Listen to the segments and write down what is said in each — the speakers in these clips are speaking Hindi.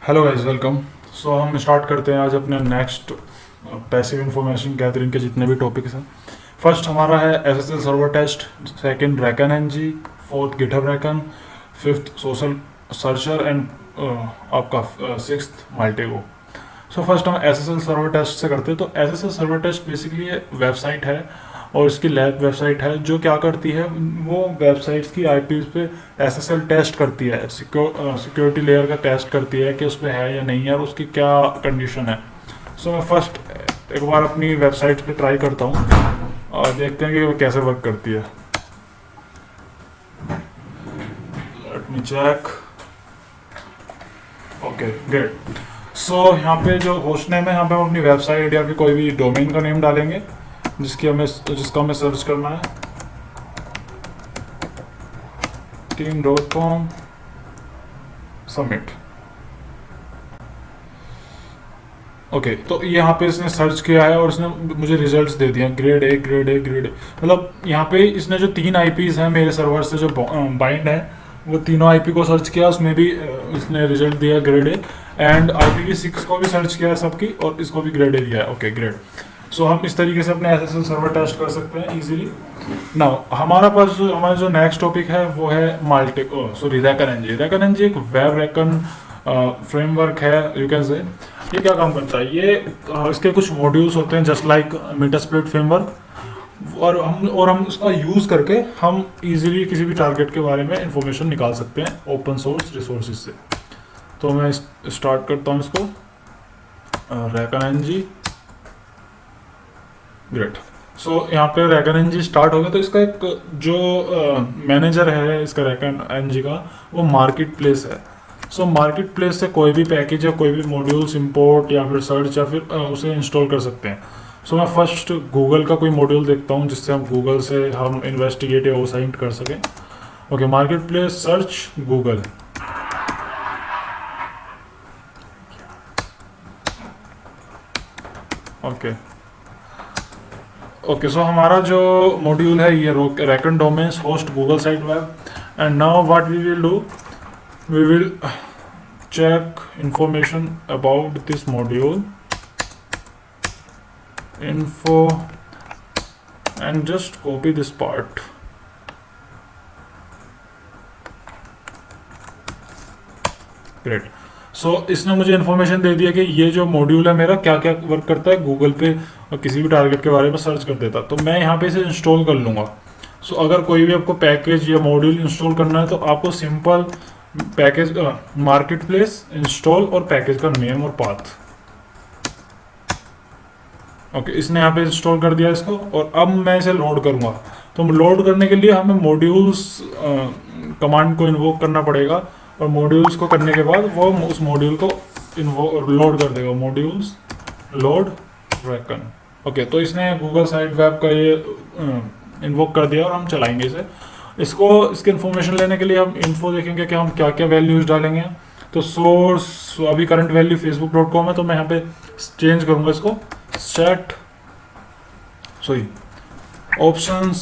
Hello guys, welcome. सो हम स्टार्ट करते हैं आज अपने नेक्स्ट पैसिव इंफॉर्मेशन गैदरिंग के जितने भी टॉपिक्स हैं। फर्स्ट हमारा है SSL server test, second recon NG, fourth GitHub recon, fifth social searcher and आपका सिक्स्थ माल्टेगो। सो फर्स्ट हम एसएसएल सर्वर टेस्ट से करते हैं। तो SSL server test basically website है और इसकी लैब वेबसाइट है जो क्या करती है, वो वेबसाइट्स की आईपीज़ पे एसएसएल टेस्ट करती है, सिक्योरिटी लेयर का टेस्ट करती है कि उसमें है या नहीं है और उसकी क्या कंडीशन है। सो मैं फर्स्ट एक बार अपनी वेबसाइट पे ट्राई करता हूँ और देखते हैं कि वो कैसे वर्क करती है। Let me check. Okay, great. So यहाँ पे जो होस्ट नेम है, यहाँ पे हम अपनी वेबसाइट या फिर कोई भी डोमेन का नेम डालेंगे जिसका हमें सर्च करना है। team.com submit. ओके, तो यहाँ पे इसने सर्च किया है और इसने मुझे रिजल्ट्स दे दिए, grade A, grade A, grade A. मतलब यहाँ पे इसने जो 3 आईपीज हैं मेरे सर्वर से जो बाइंड है, वो तीनों आईपी को सर्च किया, उसमें भी इसने रिजल्ट दिया ग्रेड ए। एंड IPv6 को भी सर्च किया सबकी और इसको भी ग्रेड ए दिया है। Okay, grade. सो हम इस तरीके से अपने एसएसएल सर्वर टेस्ट कर सकते हैं इजीली। नाउ हमारा जो नेक्स्ट टॉपिक है वो है रैकन एनजी। रैकन एनजी एक वेब रैकन फ्रेमवर्क है, यू कैन से। ये क्या काम करता है, ये इसके कुछ मॉड्यूल्स होते हैं जस्ट लाइक मेटास्प्लिट फ्रेमवर्क, और हम उसका यूज़ करके हम इजीली किसी भी टारगेट के बारे में इंफॉर्मेशन निकाल सकते हैं ओपन सोर्स रिसोर्सेज से। तो मैं स्टार्ट करता हूँ इसको, रैकन एनजी, ग्रेट। सो यहाँ पे रैकन एनजी स्टार्ट हो गया। तो इसका एक जो मैनेजर है इसका रैकन एनजी का, वो मार्केट प्लेस है। सो मार्केट प्लेस से कोई भी पैकेज या कोई भी मॉड्यूल्स इंपोर्ट या फिर सर्च या फिर उसे इंस्टॉल कर सकते हैं। सो मैं फर्स्ट गूगल का कोई मॉड्यूल देखता हूँ जिससे हम गूगल से हम इन्वेस्टिगेट या ओसाइट कर सकें। Okay, market place search Google. Okay okay, so हमारा जो मॉड्यूल है ये recon domains host Google site web. And now what we will do, we will check information about this module info and just copy this part. Great. So इसने मुझे इन्फॉर्मेशन दे दिया कि ये जो मॉड्यूल है मेरा क्या क्या वर्क करता है, गूगल पे और किसी भी टारगेट के बारे में सर्च कर देता। तो मैं यहाँ पे इसे इंस्टॉल कर लूँगा। सो अगर कोई भी आपको पैकेज या मॉड्यूल इंस्टॉल करना है तो आपको simple package market place install और पैकेज का नेम और पाथ। ओके, इसने यहाँ पे इंस्टॉल कर दिया इसको और अब मैं इसे लोड करूँगा। तो लोड करने के लिए हमें मॉड्यूल्स कमांड को इन्वोक करना पड़ेगा और मॉड्यूल्स को करने के बाद वो उस मॉड्यूल को लोड कर देगा। Modules load reckon. ओके, तो इसने गूगल साइट वेब का ये इन्वोक कर दिया और हम चलाएंगे इसे। इसकी इन्फॉर्मेशन लेने के लिए हम इन्फो देखेंगे कि हम क्या क्या वैल्यूज डालेंगे। तो सोर्स अभी करंट वैल्यू facebook.com है, तो मैं यहाँ पे चेंज करूँगा इसको, ऑप्शंस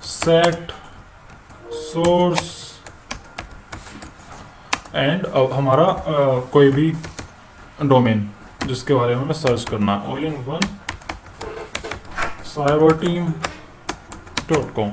सेट सोर्स एंड हमारा कोई भी डोमेन जिसके बारे में हमें सर्च करना है, all in one cyberteam.com।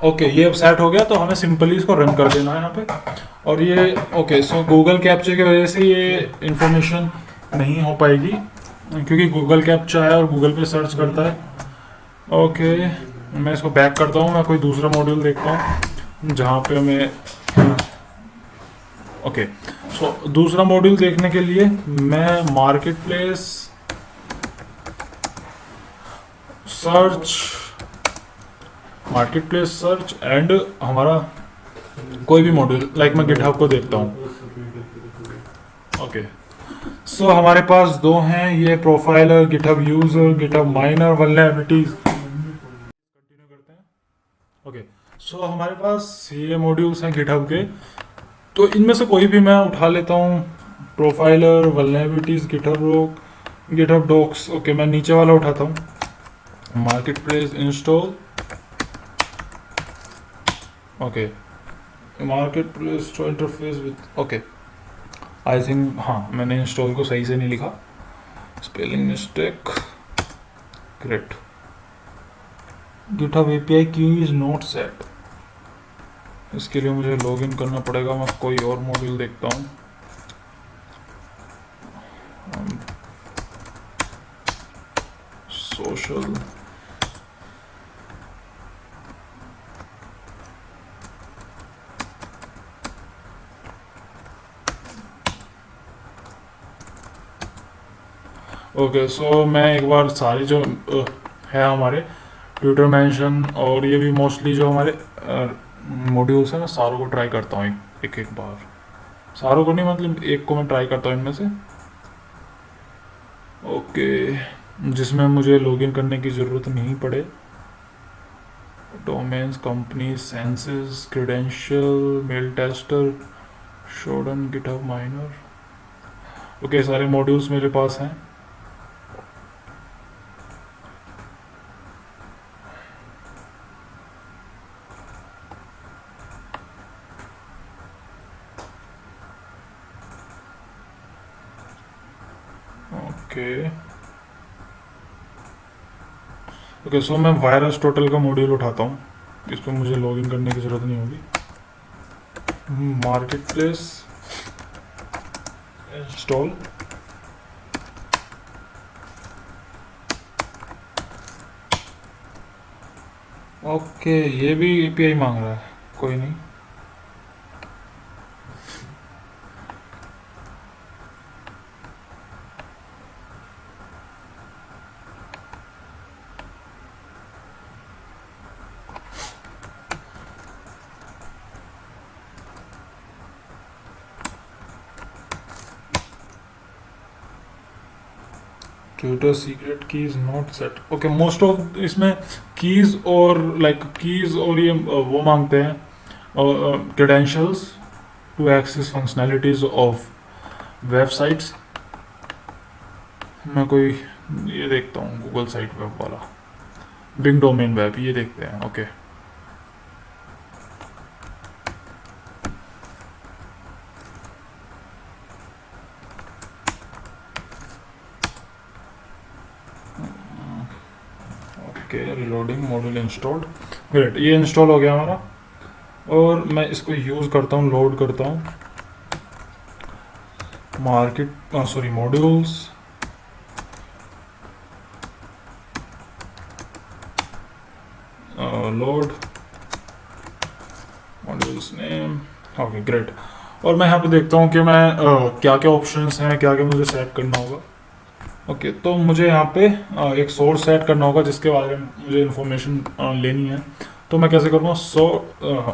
Okay, ये अब सेट हो गया। तो हमें सिंपली इसको रन कर देना है यहाँ पे। और ये ओके, सो गूगल कैप्चा की वजह से ये इंफॉर्मेशन नहीं हो पाएगी क्योंकि गूगल कैप्चा है और गूगल पे सर्च करता है। ओके, मैं इसको बैक करता हूँ, मैं कोई दूसरा मॉड्यूल देखता हूँ जहाँ पे हमें ओके, सो दूसरा मॉड्यूल देखने के लिए मैं मार्केट प्लेस सर्च एंड हमारा कोई भी मॉड्यूल लाइक मैं गिटहब को देखता हूँ। ओके, सो हमारे पास दो हैं, ये profiler, GitHub user, GitHub minor, vulnerabilities. Continue करते हैं। ओके, सो हमारे पास ये मॉड्यूल्स हैं गिटहब के। तो इनमें से कोई भी मैं उठा लेता हूँ, profiler, vulnerabilities, GitHub rock, GitHub docs. Okay, मैं नीचे वाला उठाता हूँ, marketplace install. Okay, market place to interface with, okay I think हाँ मैंने इंस्टॉल को सही से नहीं लिखा, spelling mistake, great. GitHub API key is not set, इसके लिए मुझे लॉगिन करना पड़ेगा। मैं कोई और मॉड्यूल देखता हूँ। सोशल, ओके सो मैं एक बार सारी जो है हमारे ट्विटर मेंशन और ये भी मोस्टली जो हमारे मॉड्यूल्स हैं मैं सारों को ट्राई करता हूँ एक एक बार, सारों को नहीं मतलब एक को मैं ट्राई करता हूँ इनमें से, ओके जिसमें मुझे लॉगिन करने की ज़रूरत नहीं पड़े। Domains, company, senses, credential, mail tester, Shodan, GitHub miner, okay सारे मॉड्यूल्स मेरे पास हैं। ओके ओके सो मैं वायरस टोटल का मॉड्यूल उठाता हूँ, इस पर मुझे लॉगिन करने की ज़रूरत नहीं होगी। मार्केट प्लेस इंस्टॉल, ओके ये भी एपीआई मांग रहा है, कोई नहीं। Twitter secret keys not set, okay most of इसमें कीज और लाइक कीज और ये वो मांगते हैं credentials to access functionalities of websites. मैं कोई ये देखता हूँ गूगल साइट वेब वाला, बिग डोमेन वेब, ये देखते हैं। Okay okay reloading module installed, great ये इंस्टॉल हो गया हमारा। और मैं इसको यूज़ करता हूँ, लोड करता हूँ market sorry modules, load modules name, okay great. और मैं यहाँ पे देखता हूँ कि मैं क्या क्या ऑप्शंस हैं, क्या क्या मुझे सेट करना होगा। ओके तो मुझे यहाँ पे एक सोर्स सेट करना होगा जिसके बारे में मुझे इन्फॉर्मेशन लेनी है। तो मैं कैसे करूँगा, so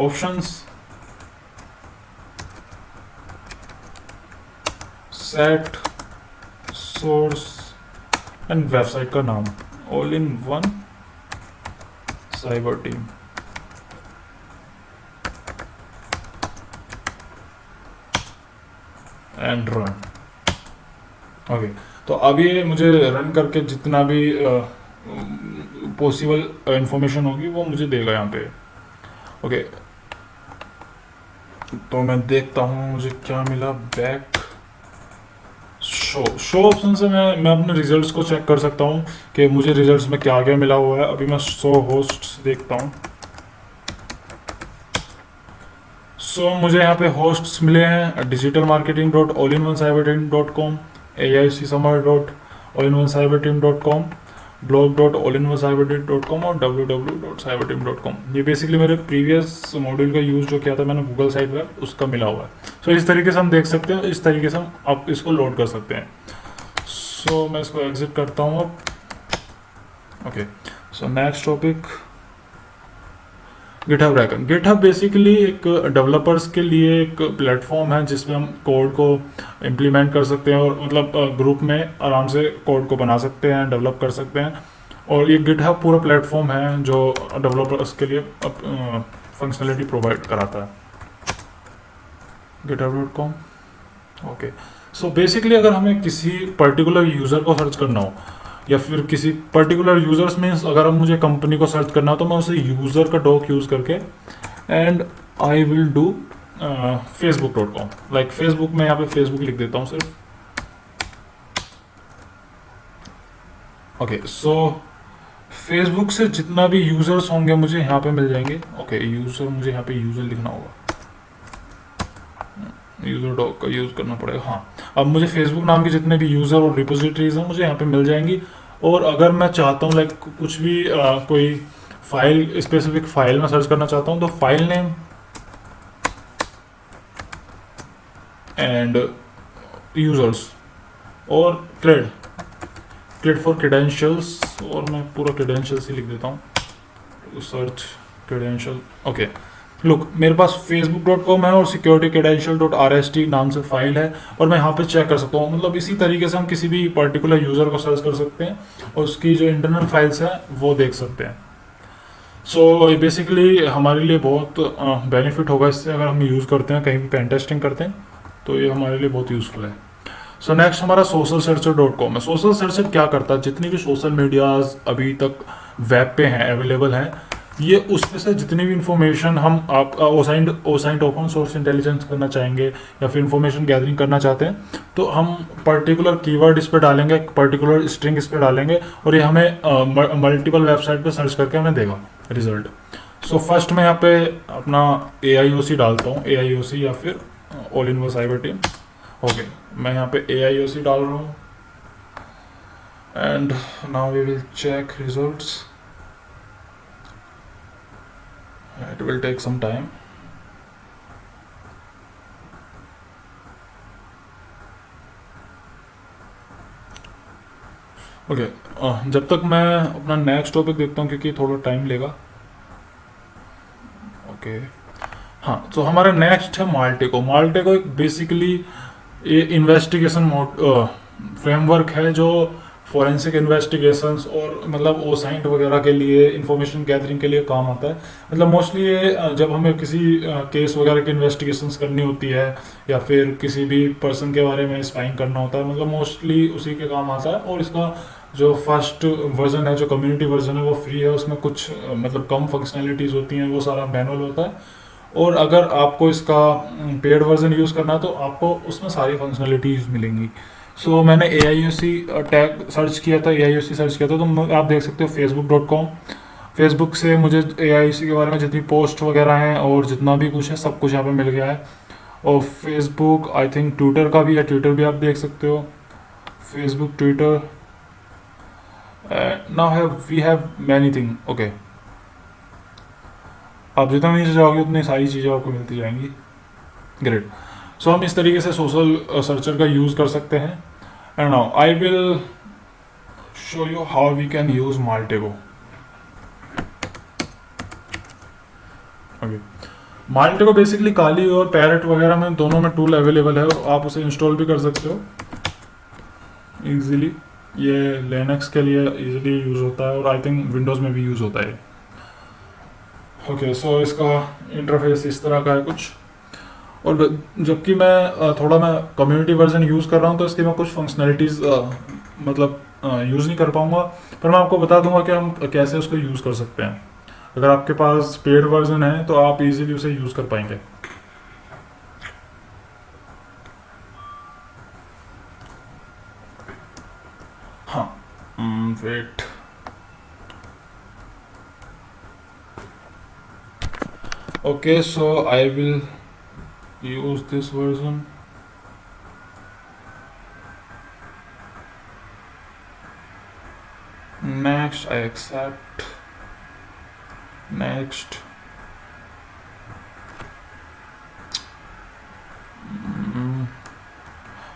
options set source and website का नाम all in one cyber team. And run, okay तो अब ये मुझे रन करके जितना भी पॉसिबल इंफॉर्मेशन होगी वो मुझे देगा यहाँ पे। ओके तो मैं देखता हूँ मुझे क्या मिला, बैक शो ऑप्शन से मैं अपने रिजल्ट्स को चेक कर सकता हूँ कि मुझे रिजल्ट्स में क्या क्या मिला हुआ है। अभी मैं शो होस्ट्स देखता हूँ। सो मुझे यहाँ पे होस्ट्स मिले हैं digitalmarketing.allinoncyberteam.com, aicsamar.allinoncyberteam.com, blog.allinoncyberteam.com और www.cyberteam.com। ये बेसिकली मेरे प्रीवियस मॉड्यूल का यूज़ जो किया था मैंने गूगल साइट वेब, उसका मिला हुआ है। सो इस तरीके से हम देख सकते हैं, इस तरीके से हम आप इसको लोड कर सकते हैं। सो मैं इसको एग्जिट करता हूँ अब। Okay so next topic, GitHub reckon. GitHub basically एक डेवलपर्स के लिए एक प्लेटफॉर्म है जिसमें हम कोड को इम्प्लीमेंट कर सकते हैं और मतलब ग्रुप में आराम से कोड को बना सकते हैं, डेवलप कर सकते हैं। और ये गिटहब पूरा प्लेटफॉर्म है जो डेवलपर्स के लिए फंक्शनलिटी प्रोवाइड कराता है। github.com। ओके सो बेसिकली अगर हमें किसी पर्टिकुलर यूज़र को सर्च करना हो या फिर किसी पर्टिकुलर यूज़र्स मीन्स अगर हम मुझे कंपनी को सर्च करना हो तो मैं उसे यूज़र का डॉक यूज़ करके and I will do facebook.com, like Facebook में यहाँ पे फेसबुक लिख देता हूँ सिर्फ। ओके, सो फेसबुक से जितना भी यूजर्स होंगे मुझे यहाँ पे मिल जाएंगे। ओके, यूजर, मुझे यहाँ पे यूजर लिखना होगा, यूजर डॉग का यूज करना पड़ेगा। हाँ, अब मुझे फेसबुक नाम के जितने भी यूजर और रिपोजिटरीज हैं मुझे यहाँ पे मिल जाएंगी। और अगर मैं चाहता हूँ लाइक कुछ भी कोई फाइल, स्पेसिफिक फाइल में सर्च करना चाहता हूँ, तो फाइल नेम एंड यूजर्स और क्रेड फॉर क्रेडेंशियल्स, और मैं पूरा क्रेडेंशियल्स ही लिख देता हूँ, सर्च क्रेडेंशियल। ओके, लुक, मेरे पास facebook.com है और securitycredential.rst नाम से फाइल है, और मैं यहाँ पे चेक कर सकता हूँ। मतलब इसी तरीके से हम किसी भी पर्टिकुलर यूज़र को सर्च कर सकते हैं और उसकी जो इंटरनल फाइल्स हैं वो देख सकते हैं। सो बेसिकली हमारे लिए बहुत बेनिफिट होगा इससे, अगर हम यूज़ करते हैं, कहीं भी पेन टेस्टिंग करते हैं, तो ये हमारे लिए बहुत यूज़फुल है। सो नेक्स्ट हमारा socialsearcher.com है। सोशल सर्चर क्या करता है, जितनी भी सोशल मीडियाज अभी तक वेब पे हैं, अवेलेबल हैं, ये उसमें से जितनी भी इंफॉर्मेशन हम आप ओसाइंड ओपन सोर्स इंटेलिजेंस करना चाहेंगे या फिर इंफॉर्मेशन गैदरिंग करना चाहते हैं, तो हम पर्टिकुलर कीवर्ड इस पे डालेंगे, पर्टिकुलर स्ट्रिंग इस पे डालेंगे, और ये हमें मल्टीपल वेबसाइट पे सर्च करके हमें देगा रिजल्ट। सो फर्स्ट मैं यहाँ पे अपना AIOC डालता हूँ, AIOC या फिर all in one cyber team. Okay, मैं यहाँ पे AIOC डाल रहा हूँ, and now we will check results. It will take some time. Okay, जब तक मैं अपना नेक्स्ट टॉपिक देखता हूँ क्योंकि थोड़ा टाइम लेगा। ओके, हाँ, तो हमारा नेक्स्ट है माल्टेको एक बेसिकली ये इन्वेस्टिगेशन फ्रेमवर्क है जो फॉरेंसिक इन्वेस्टिगेशंस और मतलब ओसाइंट वगैरह के लिए, इंफॉर्मेशन गैदरिंग के लिए काम आता है। मतलब मोस्टली ये जब हमें किसी केस वगैरह की इन्वेस्टिगेशंस करनी होती है या फिर किसी भी पर्सन के बारे में स्पाइंग करना होता है, मतलब मोस्टली उसी के काम आता है। और इसका जो फर्स्ट वर्जन है, जो कम्युनिटी वर्जन है, वो फ्री है, उसमें कुछ मतलब कम फंक्शनैलिटीज़ होती हैं, वो सारा मैनुअल होता है। और अगर आपको इसका पेड वर्जन यूज़ करना है तो आपको उसमें सारी फंक्शनैलिटीज़ मिलेंगी। सो मैंने AIOC टैग सर्च किया था, AIOC सर्च किया था, तो आप देख सकते हो facebook.com। फेसबुक से मुझे AIOC के बारे में जितनी पोस्ट वगैरह हैं और जितना भी कुछ है सब कुछ यहाँ पे मिल गया है। और फेसबुक, आई थिंक ट्विटर का भी है, ट्विटर भी आप देख सकते हो, Facebook, Twitter. Now we have many thing. Okay, आप जितना नीचे जाओगे उतनी सारी चीज़ें आपको मिलती जाएंगी। ग्रेट। सो हम इस तरीके से सोशल सर्चर का यूज़ कर सकते हैं। And now I will show you how we can use Maltego. Okay, Maltego basically Kali और पैरेट वगैरह में दोनों में टूल अवेलेबल है और आप उसे इंस्टॉल भी कर सकते हो इजीली। ये लिनक्स के लिए इजीली यूज़ होता है और आई थिंक विंडोज़ में भी यूज़ होता है। ओके, सो इसका इंटरफेस इस तरह का है कुछ। और जबकि मैं कम्युनिटी वर्जन यूज़ कर रहा हूँ तो इसकी मैं कुछ फंक्शनैलिटीज़ मतलब यूज़ नहीं कर पाऊँगा, पर मैं आपको बता दूंगा कि हम कैसे उसको यूज़ कर सकते हैं। अगर आपके पास पेड वर्जन है तो आप इजीली उसे यूज़ कर पाएंगे। हाँ, wait, okay, so I will use this version। next I accept, next।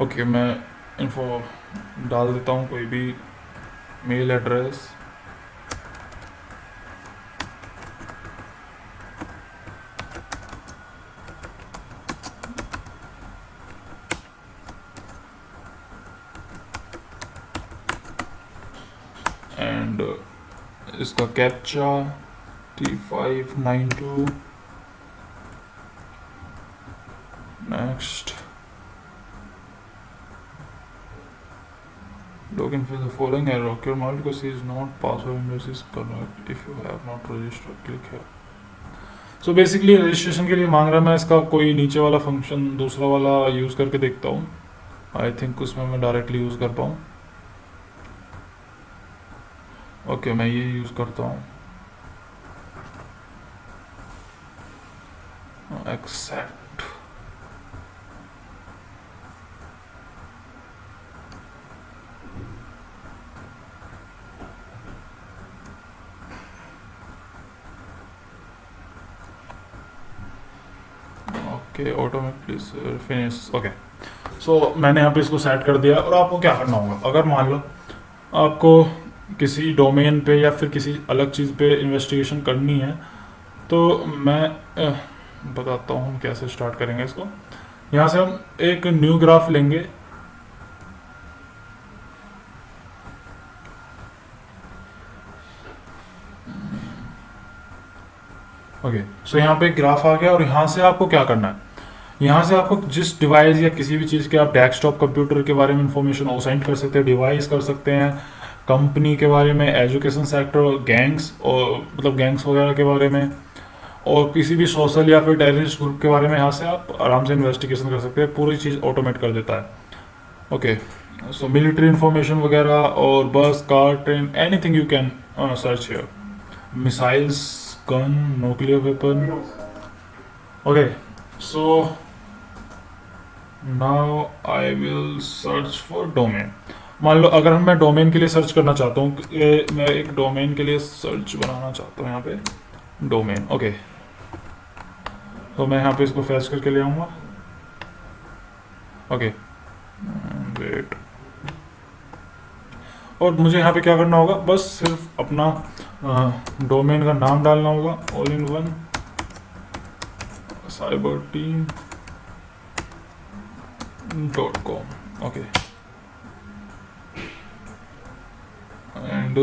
Okay, मैं इन्फो डाल देता हूँ, कोई भी मेल एड्रेस। एंड इसका captcha T592। Next, login for the following error, your Malteco is not password address is correct, if you have not registered click here। So basically registration के लिए मांग रहा है। मैं इसका कोई नीचे वाला फंक्शन दूसरा वाला यूज़ करके देखता हूँ। आई थिंक उसमें मैं डायरेक्टली यूज़ कर पाऊँ। ओके, मैं ये यूज़ करता हूँ, accept. Okay, automatically finish. Okay, so मैंने यहाँ पे इसको सेट कर दिया। और आपको क्या करना होगा, अगर मान लो आपको किसी डोमेन पे या फिर किसी अलग चीज़ पे इन्वेस्टिगेशन करनी है, तो मैं बताता हूँ हम कैसे स्टार्ट करेंगे इसको। यहाँ से हम एक न्यू ग्राफ लेंगे। ओके, सो यहाँ पे ग्राफ आ गया। और यहाँ से आपको क्या करना है, यहाँ से आपको जिस डिवाइस या किसी भी चीज़ के आप डेस्कटॉप कंप्यूटर के बारे में इंफॉर्मेशन असाइन कर सकते हैं, डिवाइस कर सकते हैं, कंपनी के बारे में, एजुकेशन सेक्टर, गैंग्स और मतलब गैंग्स वगैरह के बारे में, और किसी भी सोशल या फिर टेररिस्ट ग्रुप के बारे में यहाँ से आप आराम से इन्वेस्टिगेशन कर सकते हैं। पूरी चीज़ ऑटोमेट कर देता है। ओके, सो मिलिट्री इंफॉर्मेशन वगैरह और बस, car, train, anything you can search here. Missiles, gun, nuclear weapon. Okay, so now I will search for domain. मान लो अगर मैं डोमेन के लिए सर्च करना चाहता हूँ, मैं एक डोमेन के लिए सर्च बनाना चाहता हूँ यहाँ पे, डोमेन। ओके, तो मैं यहाँ पे इसको फैच करके ले आऊँगा। Okay, wait. और मुझे यहाँ पे क्या करना होगा, बस सिर्फ अपना डोमेन का नाम डालना होगा, all in one cyberteam.com। Okay, and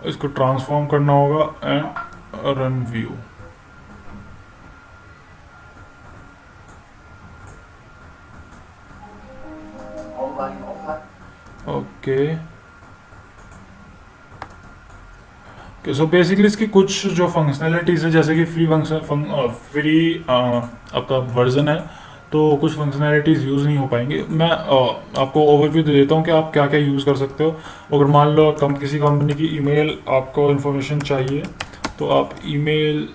इसको ट्रांसफॉर्म करना होगा and run view. Okay, so basically इसकी कुछ जो फंक्शनैलिटीज़ है, जैसे कि फ्री आपका वर्जन है, तो कुछ फंक्शनैलिटीज़ यूज़ नहीं हो पाएंगी। मैं आपको ओवरव्यू दे देता हूँ कि आप क्या क्या यूज़ कर सकते हो। अगर मान लो किसी कंपनी की ईमेल आपको इन्फॉर्मेशन चाहिए, तो आप ईमेल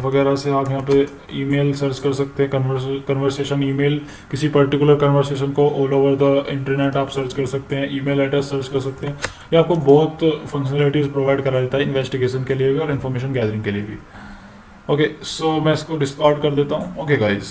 वगैरह से आप यहाँ पे ईमेल सर्च कर सकते हैं। कन्वर्सेशन ईमेल, किसी पर्टिकुलर कन्वर्सेशन को ऑल ओवर द इंटरनेट आप सर्च कर सकते हैं, ईमेल एड्रेस सर्च कर सकते हैं। ये आपको बहुत फंक्शनलिटीज़ प्रोवाइड करा देता है इन्वेस्टिगेशन के लिए भी और इन्फॉर्मेशन गैदरिंग के लिए भी। ओके, सो मैं इसको डिस्कार्ड कर देता हूँ। Okay guys.